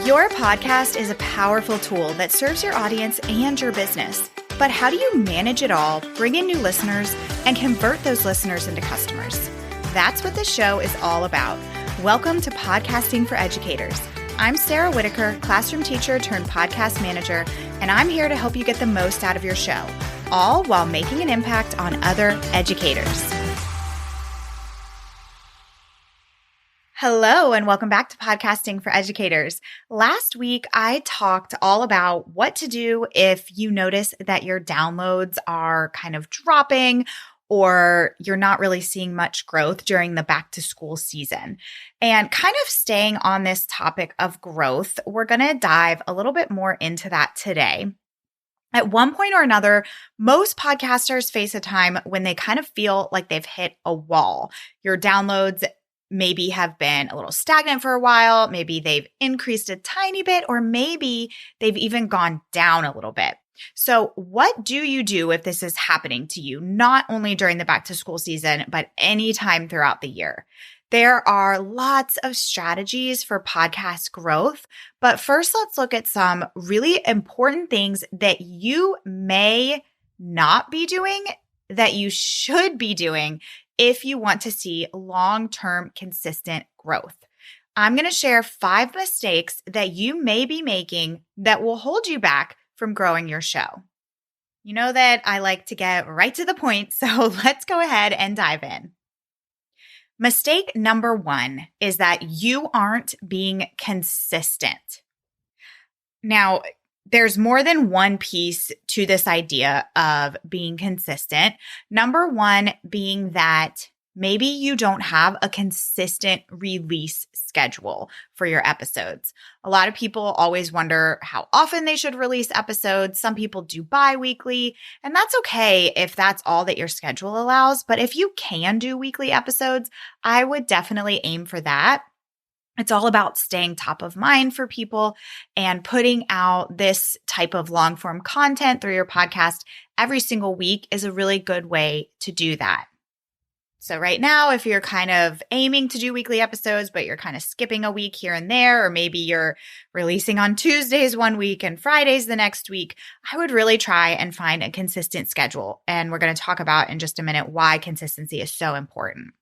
Your podcast is a powerful tool that serves your audience and your business. But how do you manage it all, bring in new listeners, and convert those listeners into customers? That's what this show is all about. Welcome to Podcasting for Educators. I'm Sarah Whitaker, classroom teacher turned podcast manager, and I'm here to help you get the most out of your show, all while making an impact on other educators. Hello, and welcome back to Podcasting for Educators. Last week, I talked all about what to do if you notice that your downloads are kind of dropping or you're not really seeing much growth during the back to school season. And kind of staying on this topic of growth, we're going to dive a little bit more into that today. At one point or another, most podcasters face a time when they kind of feel like they've hit a wall. Your downloads maybe have been a little stagnant for a while, maybe they've increased a tiny bit, or maybe they've even gone down a little bit. So what do you do if this is happening to you, not only during the back to school season, but anytime throughout the year? There are lots of strategies for podcast growth, but first let's look at some really important things that you may not be doing that you should be doing if you want to see long-term consistent growth. I'm going to share 5 mistakes that you may be making that will hold you back from growing your show. You know that I like to get right to the point, so let's go ahead and dive in. Mistake number 1 is that you aren't being consistent. Now, there's more than one piece to this idea of being consistent. Number 1 being that maybe you don't have a consistent release schedule for your episodes. A lot of people always wonder how often they should release episodes. Some people do bi-weekly, and that's okay if that's all that your schedule allows. But if you can do weekly episodes, I would definitely aim for that. It's all about staying top of mind for people and putting out this type of long form content through your podcast every single week is a really good way to do that. So right now, if you're kind of aiming to do weekly episodes, but you're kind of skipping a week here and there, or maybe you're releasing on Tuesdays one week and Fridays the next week, I would really try and find a consistent schedule. And we're going to talk about in just a minute why consistency is so important.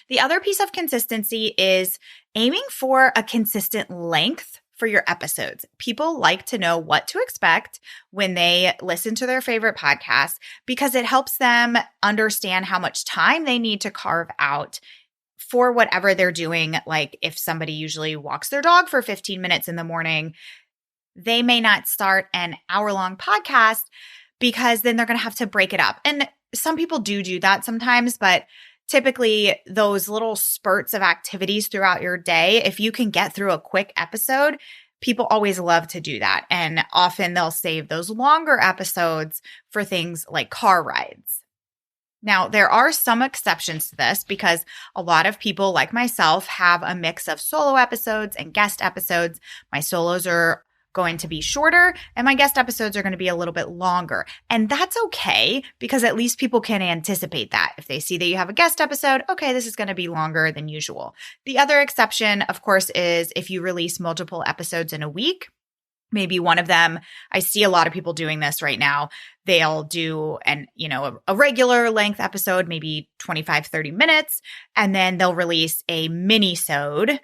The other piece of consistency is aiming for a consistent length for your episodes. People like to know what to expect when they listen to their favorite podcast because it helps them understand how much time they need to carve out for whatever they're doing. Like if somebody usually walks their dog for 15 minutes in the morning, they may not start an hour-long podcast because then they're going to have to break it up. And some people do that sometimes, but typically, those little spurts of activities throughout your day, if you can get through a quick episode, people always love to do that. And often they'll save those longer episodes for things like car rides. Now, there are some exceptions to this because a lot of people like myself have a mix of solo episodes and guest episodes. My solos are going to be shorter and my guest episodes are going to be a little bit longer. And that's okay because at least people can anticipate that. If they see that you have a guest episode, okay, this is going to be longer than usual. The other exception, of course, is if you release multiple episodes in a week. Maybe one of them, I see a lot of people doing this right now. They'll do a regular length episode, maybe 25, 30 minutes, and then they'll release a mini-sode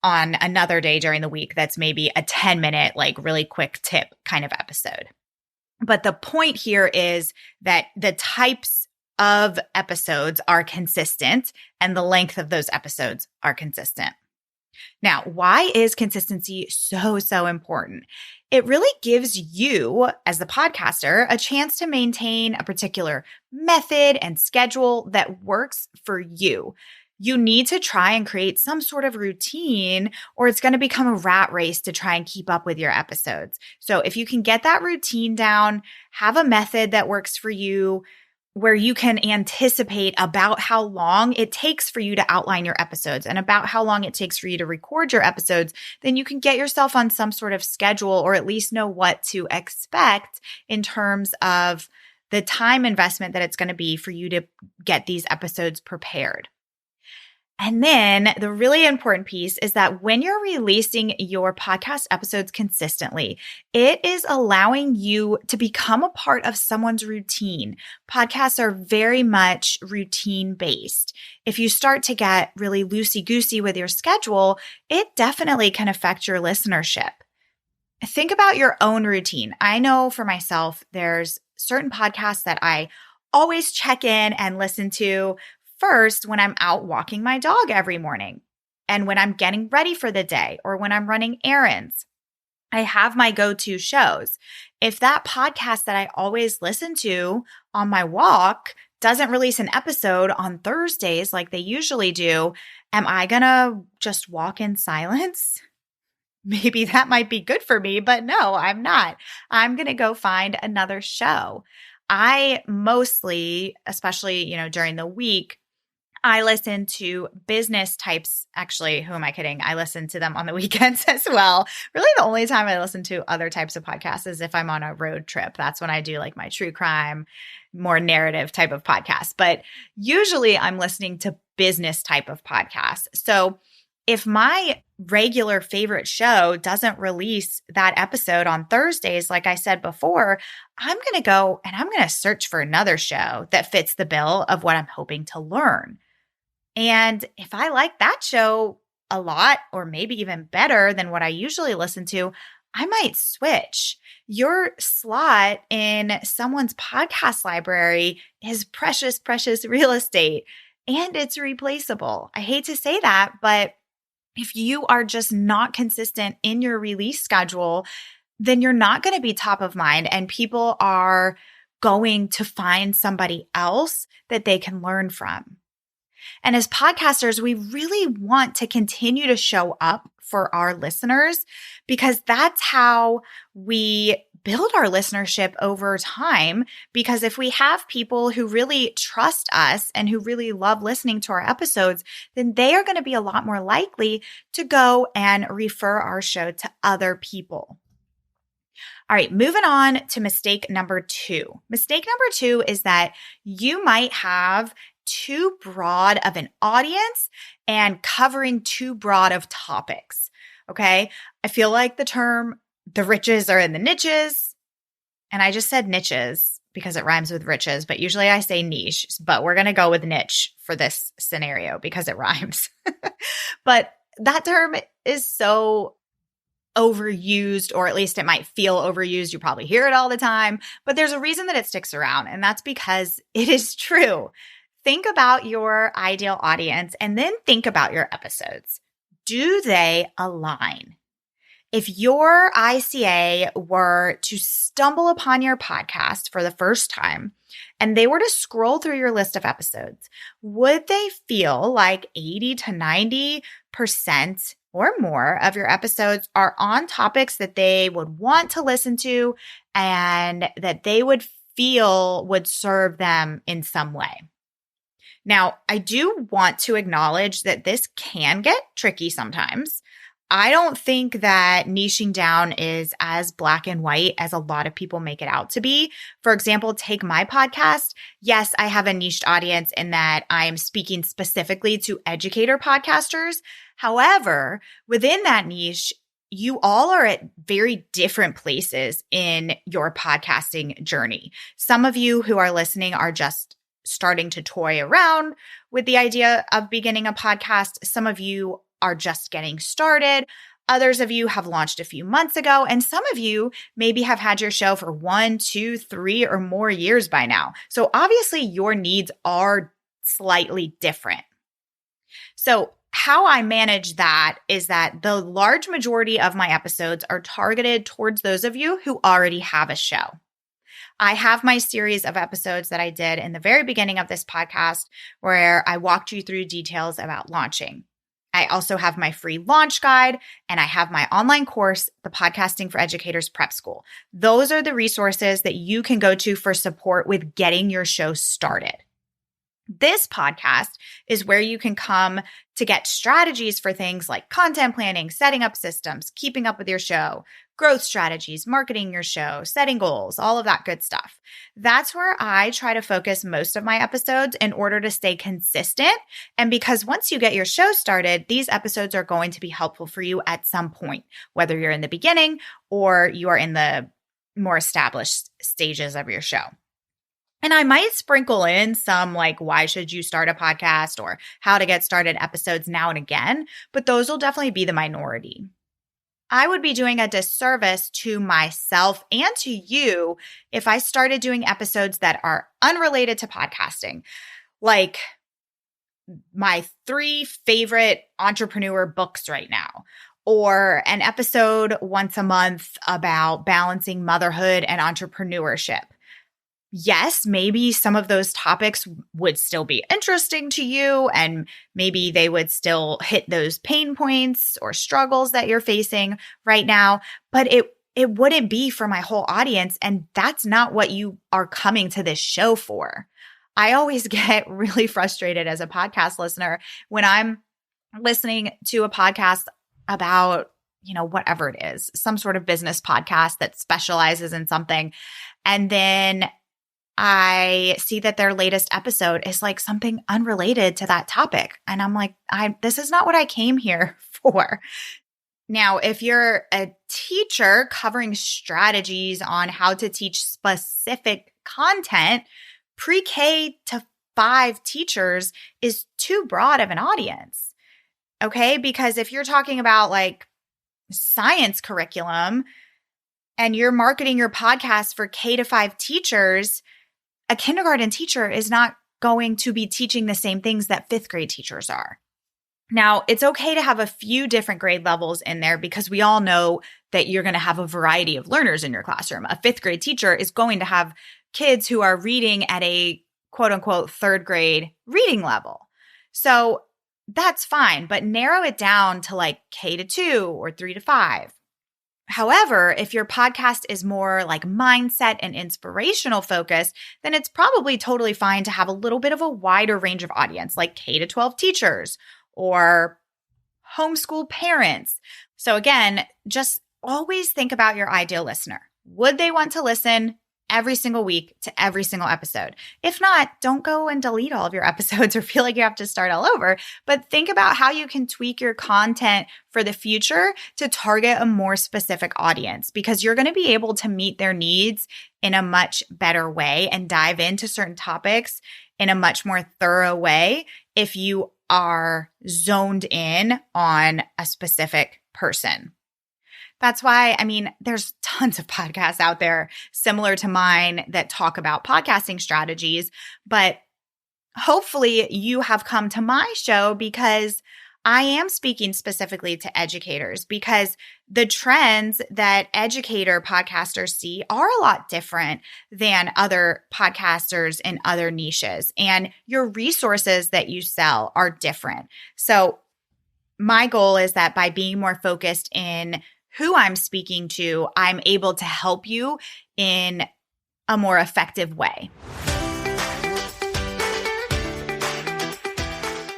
on another day during the week that's maybe a 10-minute, like really quick tip kind of episode. But the point here is that the types of episodes are consistent and the length of those episodes are consistent. Now, why is consistency so important? It really gives you, as the podcaster, a chance to maintain a particular method and schedule that works for you. You need to try and create some sort of routine or it's going to become a rat race to try and keep up with your episodes. So if you can get that routine down, have a method that works for you where you can anticipate about how long it takes for you to outline your episodes and about how long it takes for you to record your episodes, then you can get yourself on some sort of schedule or at least know what to expect in terms of the time investment that it's going to be for you to get these episodes prepared. And then the really important piece is that when you're releasing your podcast episodes consistently, it is allowing you to become a part of someone's routine. Podcasts are very much routine based. If you start to get really loosey goosey with your schedule, it definitely can affect your listenership. Think about your own routine. I know for myself, there's certain podcasts that I always check in and listen to first when I'm out walking my dog every morning and when I'm getting ready for the day or when I'm running errands. I have my go-to shows. If that podcast that I always listen to on my walk doesn't release an episode on Thursdays like they usually do, am I going to just walk in silence? Maybe that might be good for me, but no, I'm not. I'm going to go find another show. I mostly, especially, during the week, I listen to business types. Actually, who am I kidding? I listen to them on the weekends as well. Really, the only time I listen to other types of podcasts is if I'm on a road trip. That's when I do like my true crime, more narrative type of podcast. But usually I'm listening to business type of podcasts. So if my regular favorite show doesn't release that episode on Thursdays, like I said before, I'm going to go and I'm going to search for another show that fits the bill of what I'm hoping to learn. And if I like that show a lot, or maybe even better than what I usually listen to, I might switch. Your slot in someone's podcast library is precious, precious real estate, and it's replaceable. I hate to say that, but if you are just not consistent in your release schedule, then you're not going to be top of mind, and people are going to find somebody else that they can learn from. And as podcasters, we really want to continue to show up for our listeners because that's how we build our listenership over time. Because if we have people who really trust us and who really love listening to our episodes, then they are going to be a lot more likely to go and refer our show to other people. All right, moving on to mistake number 2. Mistake number 2 is that you might have too broad of an audience and covering too broad of topics. Okay. I feel like the term the riches are in the niches. And I just said niches because it rhymes with riches, but usually I say niche, but we're going to go with niche for this scenario because it rhymes. But that term is so overused, or at least it might feel overused. You probably hear it all the time, but there's a reason that it sticks around. And that's because it is true. Think about your ideal audience and then think about your episodes. Do they align? If your ICA were to stumble upon your podcast for the first time and they were to scroll through your list of episodes, would they feel like 80 to 90% or more of your episodes are on topics that they would want to listen to and that they would feel would serve them in some way? Now, I do want to acknowledge that this can get tricky sometimes. I don't think that niching down is as black and white as a lot of people make it out to be. For example, take my podcast. Yes, I have a niched audience in that I am speaking specifically to educator podcasters. However, within that niche, you all are at very different places in your podcasting journey. Some of you who are listening are just starting to toy around with the idea of beginning a podcast. Some of you are just getting started. Others of you have launched a few months ago, and some of you maybe have had your show for 1, 2, 3, or more years by now. So obviously your needs are slightly different. So how I manage that is that the large majority of my episodes are targeted towards those of you who already have a show. I have my series of episodes that I did in the very beginning of this podcast where I walked you through details about launching. I also have my free launch guide and I have my online course, the Podcasting for Educators Prep School. Those are the resources that you can go to for support with getting your show started. This podcast is where you can come to get strategies for things like content planning, setting up systems, keeping up with your show, growth strategies, marketing your show, setting goals, all of that good stuff. That's where I try to focus most of my episodes in order to stay consistent. And because once you get your show started, these episodes are going to be helpful for you at some point, whether you're in the beginning or you are in the more established stages of your show. And I might sprinkle in some like, why should you start a podcast or how to get started episodes now and again, but those will definitely be the minority. I would be doing a disservice to myself and to you if I started doing episodes that are unrelated to podcasting, like my 3 favorite entrepreneur books right now, or an episode once a month about balancing motherhood and entrepreneurship. Yes, maybe some of those topics would still be interesting to you, and maybe they would still hit those pain points or struggles that you're facing right now, but it wouldn't be for my whole audience, and that's not what you are coming to this show for. I always get really frustrated as a podcast listener when I'm listening to a podcast about, whatever it is, some sort of business podcast that specializes in something, and then I see that their latest episode is like something unrelated to that topic. And I'm like, this is not what I came here for. Now, if you're a teacher covering strategies on how to teach specific content, pre-K to 5 teachers is too broad of an audience. Okay? Because if you're talking about like science curriculum and you're marketing your podcast for K to 5 teachers, a kindergarten teacher is not going to be teaching the same things that 5th grade teachers are. Now, it's okay to have a few different grade levels in there because we all know that you're going to have a variety of learners in your classroom. A 5th grade teacher is going to have kids who are reading at a quote unquote 3rd grade reading level. So that's fine, but narrow it down to like K to 2 or 3 to 5. However, if your podcast is more like mindset and inspirational focused, then it's probably totally fine to have a little bit of a wider range of audience, like K to 12 teachers or homeschool parents. So again, just always think about your ideal listener. Would they want to listen every single week to every single episode? If not, don't go and delete all of your episodes or feel like you have to start all over, but think about how you can tweak your content for the future to target a more specific audience, because you're going to be able to meet their needs in a much better way and dive into certain topics in a much more thorough way if you are zoned in on a specific person. That's why, there's tons of podcasts out there similar to mine that talk about podcasting strategies, but hopefully you have come to my show because I am speaking specifically to educators, because the trends that educator podcasters see are a lot different than other podcasters in other niches, and your resources that you sell are different. So my goal is that by being more focused in who I'm speaking to, I'm able to help you in a more effective way.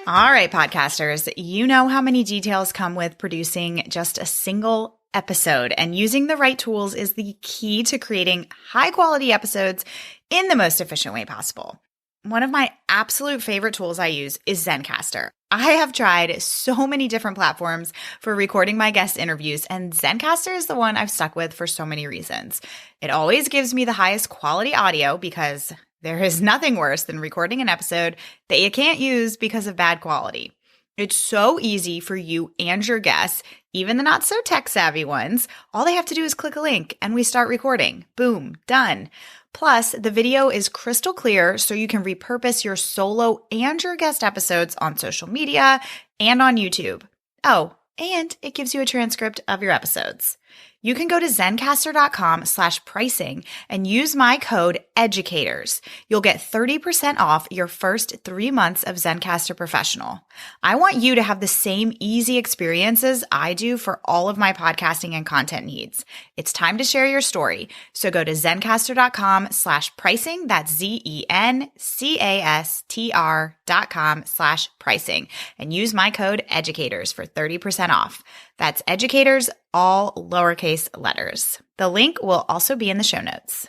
All right, podcasters, you know how many details come with producing just a single episode, and using the right tools is the key to creating high quality episodes in the most efficient way possible. One of my absolute favorite tools I use is Zencastr. I have tried so many different platforms for recording my guest interviews, and Zencastr is the one I've stuck with for so many reasons. It always gives me the highest quality audio, because there is nothing worse than recording an episode that you can't use because of bad quality. It's so easy for you and your guests, even the not so tech savvy ones. All they have to do is click a link and we start recording. Boom, done. Plus, the video is crystal clear, so you can repurpose your solo and your guest episodes on social media and on YouTube. Oh, and it gives you a transcript of your episodes. You can go to zencastr.com/pricing and use my code EDUCATORS. You'll get 30% off your first 3 months of Zencastr Professional. I want you to have the same easy experiences I do for all of my podcasting and content needs. It's time to share your story. So go to zencastr.com/pricing. That's zencastr.com/pricing and use my code EDUCATORS for 30% off. That's EDUCATORS, all lowercase letters. The link will also be in the show notes.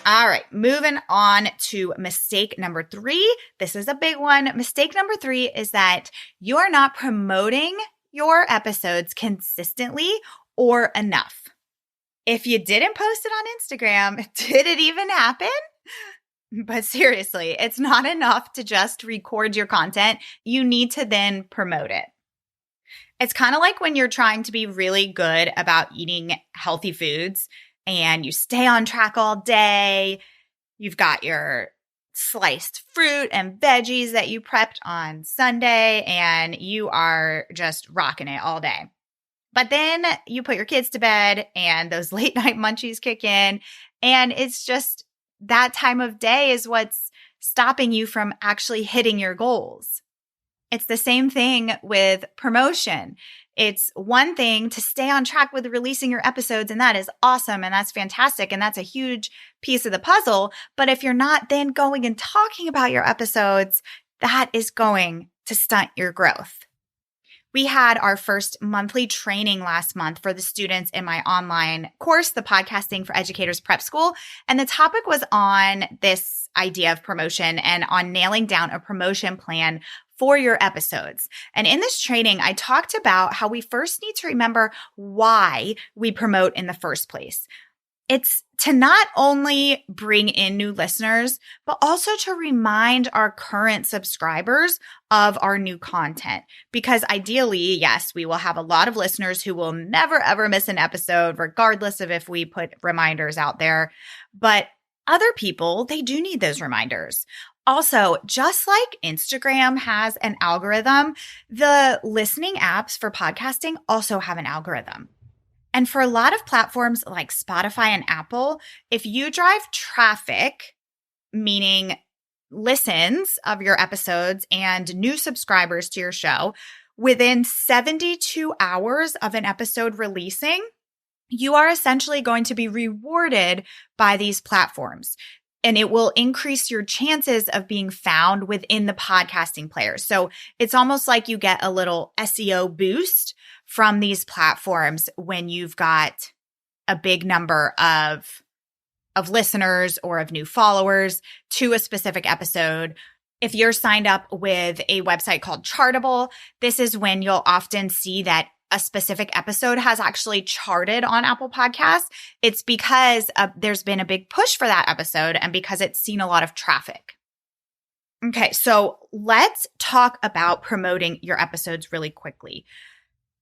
All right, moving on to mistake number 3. This is a big one. Mistake number 3 is that you are not promoting your episodes consistently or enough. If you didn't post it on Instagram, did it even happen? But seriously, it's not enough to just record your content. You need to then promote it. It's kind of like when you're trying to be really good about eating healthy foods and you stay on track all day. You've got your sliced fruit and veggies that you prepped on Sunday and you are just rocking it all day. But then you put your kids to bed and those late night munchies kick in, and it's just that time of day is what's stopping you from actually hitting your goals. It's the same thing with promotion. It's one thing to stay on track with releasing your episodes, and that is awesome, and that's fantastic, and that's a huge piece of the puzzle. But if you're not then going and talking about your episodes, that is going to stunt your growth. We had our first monthly training last month for the students in my online course, the Podcasting for Educators Prep School. And the topic was on this idea of promotion and on nailing down a promotion plan for your episodes. And in this training, I talked about how we first need to remember why we promote in the first place. It's to not only bring in new listeners, but also to remind our current subscribers of our new content. Because ideally, yes, we will have a lot of listeners who will never, ever miss an episode, regardless of if we put reminders out there. But other people, they do need those reminders. Also, just like Instagram has an algorithm, the listening apps for podcasting also have an algorithm. And for a lot of platforms like Spotify and Apple, if you drive traffic, meaning listens of your episodes and new subscribers to your show, within 72 hours of an episode releasing, you are essentially going to be rewarded by these platforms. And it will increase your chances of being found within the podcasting players. So it's almost like you get a little SEO boost from these platforms when you've got a big number of listeners or of new followers to a specific episode. If you're signed up with a website called Chartable, this is when you'll often see that a specific episode has actually charted on Apple Podcasts. It's because there's been a big push for that episode and because it's seen a lot of traffic. Okay, so let's talk about promoting your episodes really quickly.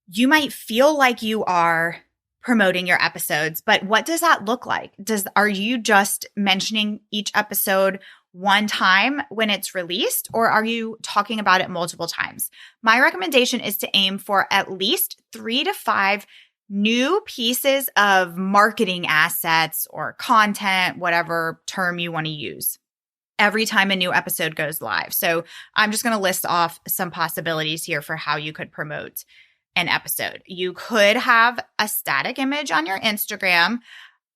You might feel like you are promoting your episodes, but what does that look like? Are you just mentioning each episode one time when it's released, or are you talking about it multiple times? My recommendation is to aim for at least 3 to 5 new pieces of marketing assets or content, whatever term you want to use, every time a new episode goes live. So I'm just going to list off some possibilities here for how you could promote an episode. You could have a static image on your Instagram.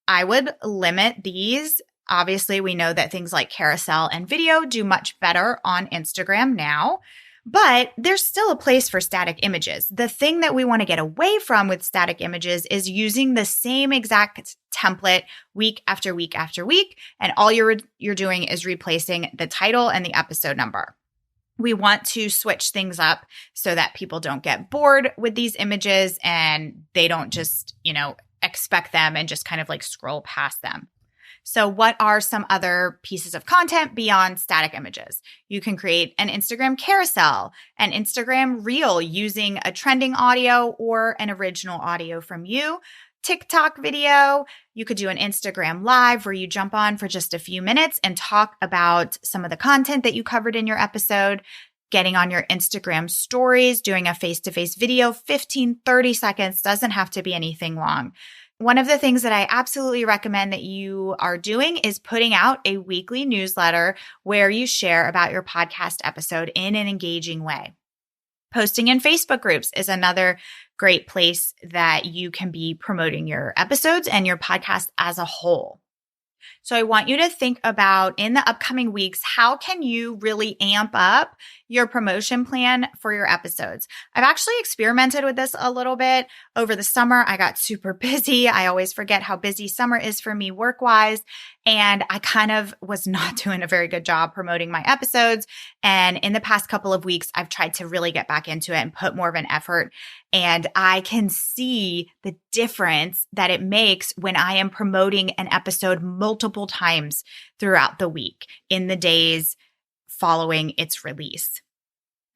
I would limit these. Obviously, we know that things like carousel and video do much better on Instagram now, but there's still a place for static images. The thing that we want to get away from with static images is using the same exact template week after week after week, and all you're doing is replacing the title and the episode number. We want to switch things up so that people don't get bored with these images and they don't just, expect them and just kind of like scroll past them. So what are some other pieces of content beyond static images? You can create an Instagram carousel, an Instagram reel using a trending audio or an original audio from you, TikTok video. You could do an Instagram live where you jump on for just a few minutes and talk about some of the content that you covered in your episode. getting on your Instagram stories, doing a face-to-face video, 15, 30 seconds, doesn't have to be anything long. One of the things that I absolutely recommend that you are doing is putting out a weekly newsletter where you share about your podcast episode in an engaging way. Posting in Facebook groups is another great place that you can be promoting your episodes and your podcast as a whole. So I want you to think about in the upcoming weeks, how can you really amp up your promotion plan for your episodes? I've actually experimented with this a little bit over the summer. I got super busy. I always forget how busy summer is for me work-wise. And I kind of was not doing a very good job promoting my episodes. And in the past couple of weeks, I've tried to really get back into it and put more of an effort. And I can see the difference that it makes when I am promoting an episode multiple times throughout the week in the days following its release.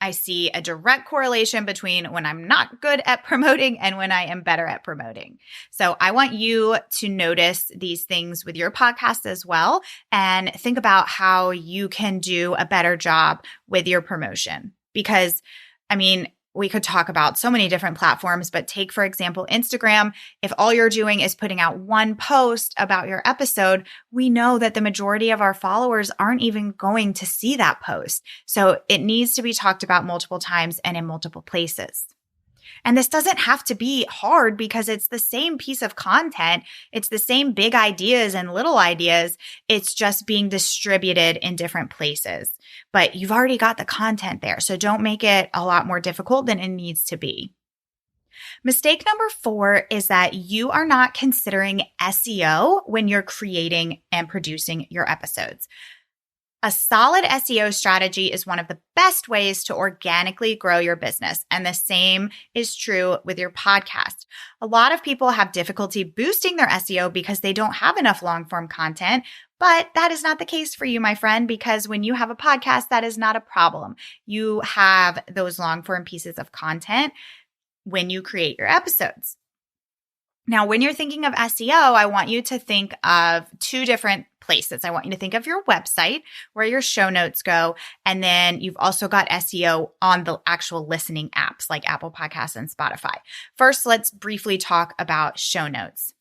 I see a direct correlation between when I'm not good at promoting and when I am better at promoting. So I want you to notice these things with your podcast as well and think about how you can do a better job with your promotion. Because, we could talk about so many different platforms, but take, for example, Instagram. If all you're doing is putting out one post about your episode, we know that the majority of our followers aren't even going to see that post. So it needs to be talked about multiple times and in multiple places. And this doesn't have to be hard because it's the same piece of content. It's the same big ideas and little ideas. It's just being distributed in different places. But you've already got the content there. So don't make it a lot more difficult than it needs to be. Mistake number 4 is that you are not considering SEO when you're creating and producing your episodes. A solid SEO strategy is one of the best ways to organically grow your business. And the same is true with your podcast. A lot of people have difficulty boosting their SEO because they don't have enough long form content. But that is not the case for you, my friend, because when you have a podcast, that is not a problem. You have those long form pieces of content when you create your episodes. Now, when you're thinking of SEO, I want you to think of 2 different places. I want you to think of your website where your show notes go. And then you've also got SEO on the actual listening apps like Apple Podcasts and Spotify. First, let's briefly talk about show notes.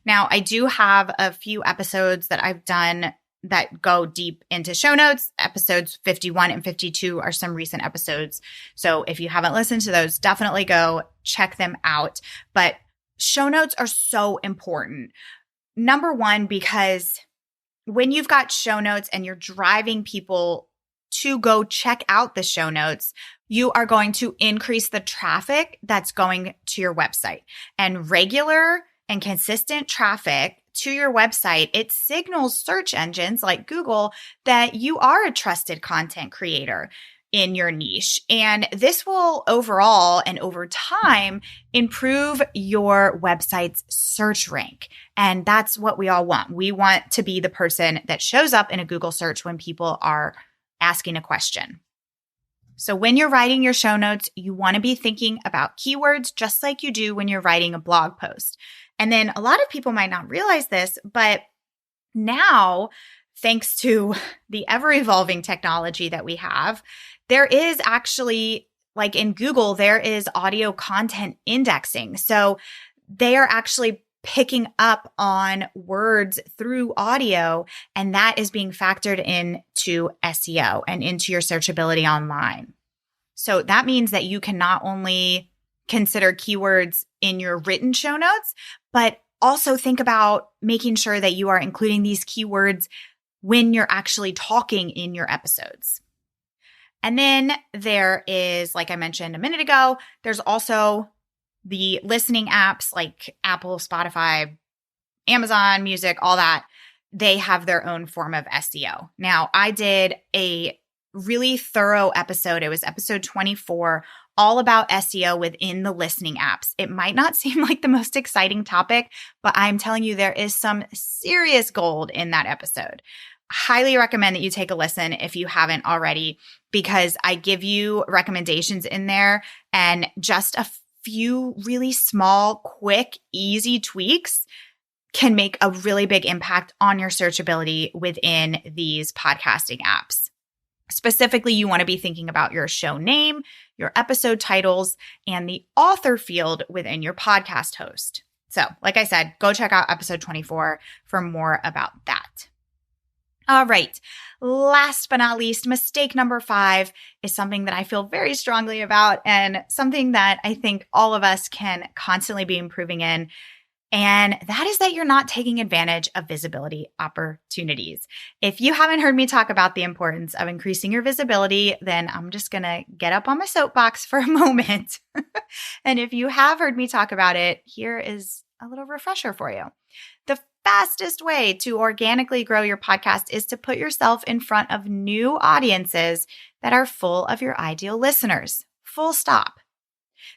Now, I do have a few episodes that I've done that go deep into show notes. Episodes 51 and 52 are some recent episodes. So if you haven't listened to those, definitely go check them out. But show notes are so important. Number one, because when you've got show notes and you're driving people to go check out the show notes, you are going to increase the traffic that's going to your website. And regular and consistent traffic to your website, it signals search engines like Google that you are a trusted content creator in your niche. And this will overall and over time improve your website's search rank. And that's what we all want. We want to be the person that shows up in a Google search when people are asking a question. So when you're writing your show notes, you want to be thinking about keywords just like you do when you're writing a blog post. And then a lot of people might not realize this, but now, thanks to the ever-evolving technology that we have, there is actually, like in Google, there is audio content indexing. So they are actually picking up on words through audio, and that is being factored into SEO and into your searchability online. So that means that you can not only consider keywords in your written show notes, but also think about making sure that you are including these keywords when you're actually talking in your episodes. And then there is, like I mentioned a minute ago, there's also the listening apps like Apple, Spotify, Amazon Music, all that. They have their own form of SEO. Now, I did a really thorough episode. It was episode 24, all about SEO within the listening apps. It might not seem like the most exciting topic, but I'm telling you, there is some serious gold in that episode. Highly recommend that you take a listen if you haven't already, because I give you recommendations in there, and just a few really small, quick, easy tweaks can make a really big impact on your searchability within these podcasting apps. Specifically, you want to be thinking about your show name, your episode titles, and the author field within your podcast host. So, like I said, go check out episode 24 for more about that. All right. Last but not least, mistake number 5 is something that I feel very strongly about and something that I think all of us can constantly be improving in. And that is that you're not taking advantage of visibility opportunities. If you haven't heard me talk about the importance of increasing your visibility, then I'm just going to get up on my soapbox for a moment. And if you have heard me talk about it, here is a little refresher for you. The fastest way to organically grow your podcast is to put yourself in front of new audiences that are full of your ideal listeners. Full stop.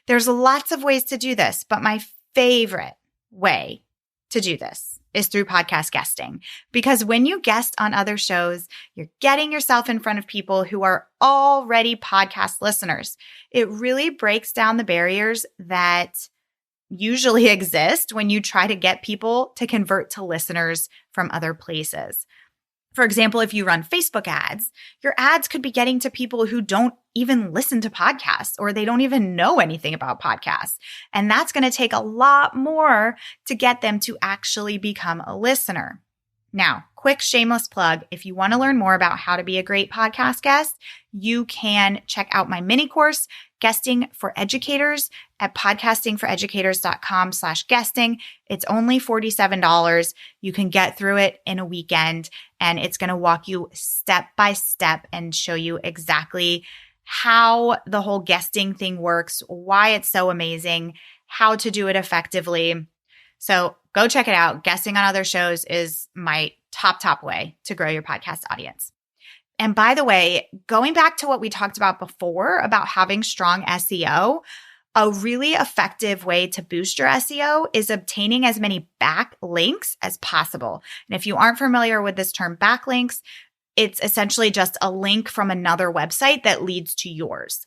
There's lots of ways to do this, but my favorite way to do this is through podcast guesting. Because when you guest on other shows, you're getting yourself in front of people who are already podcast listeners. It really breaks down the barriers that usually exist when you try to get people to convert to listeners from other places. For example, if you run Facebook ads, your ads could be getting to people who don't even listen to podcasts or they don't even know anything about podcasts. And that's going to take a lot more to get them to actually become a listener. Now, quick shameless plug. If you want to learn more about how to be a great podcast guest, you can check out my mini course, Guesting for Educators, at podcastingforeducators.com/guesting. It's only $47. You can get through it in a weekend, and it's going to walk you step by step and show you exactly how the whole guesting thing works, why it's so amazing, how to do it effectively. So go check it out. Guesting on other shows is my top way to grow your podcast audience. And by the way, going back to what we talked about before about having strong SEO, a really effective way to boost your SEO is obtaining as many backlinks as possible. And if you aren't familiar with this term backlinks, it's essentially just a link from another website that leads to yours.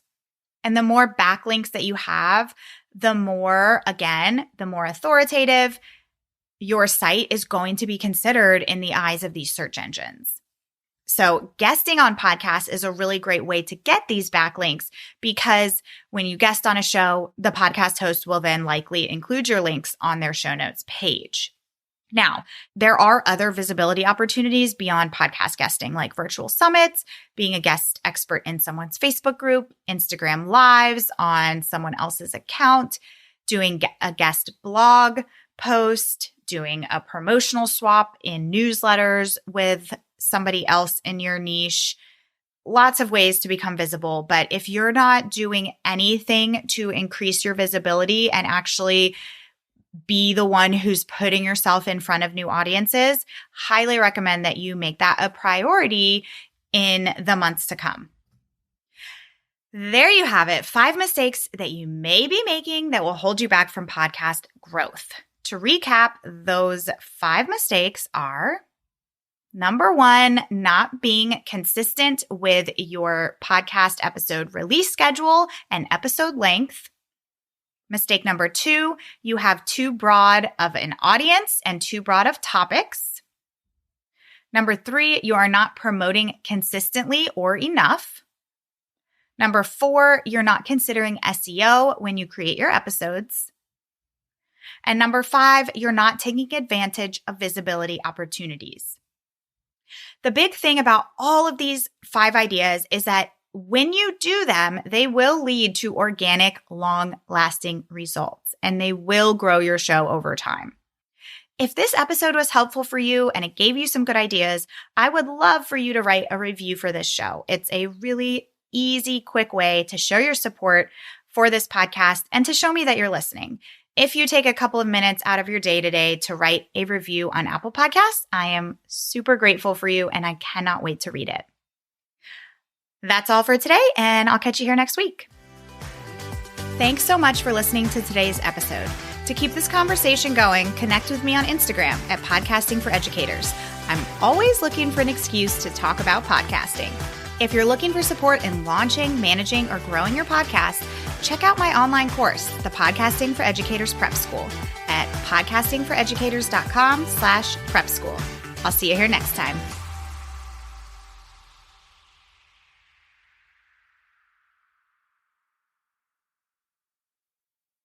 And the more backlinks that you have, the more authoritative your site is going to be considered in the eyes of these search engines. So guesting on podcasts is a really great way to get these backlinks because when you guest on a show, the podcast host will then likely include your links on their show notes page. Now, there are other visibility opportunities beyond podcast guesting, like virtual summits, being a guest expert in someone's Facebook group, Instagram lives on someone else's account, doing a guest blog post, doing a promotional swap in newsletters with somebody else in your niche. Lots of ways to become visible. But if you're not doing anything to increase your visibility and actually be the one who's putting yourself in front of new audiences, highly recommend that you make that a priority in the months to come. There you have it. 5 mistakes that you may be making that will hold you back from podcast growth. To recap, those 5 mistakes are: number 1, not being consistent with your podcast episode release schedule and episode length. Mistake number 2, you have too broad of an audience and too broad of topics. Number 3, you are not promoting consistently or enough. Number 4, you're not considering SEO when you create your episodes. And number 5, you're not taking advantage of visibility opportunities. The big thing about all of these 5 ideas is that when you do them, they will lead to organic, long-lasting results, and they will grow your show over time. If this episode was helpful for you and it gave you some good ideas, I would love for you to write a review for this show. It's a really easy, quick way to show your support for this podcast and to show me that you're listening. If you take a couple of minutes out of your day today to write a review on Apple Podcasts, I am super grateful for you and I cannot wait to read it. That's all for today, and I'll catch you here next week. Thanks so much for listening to today's episode. To keep this conversation going, connect with me on Instagram at Podcasting for Educators. I'm always looking for an excuse to talk about podcasting. If you're looking for support in launching, managing, or growing your podcast, check out my online course, the Podcasting for Educators Prep School, at podcastingforeducators.com/prep school. I'll see you here next time.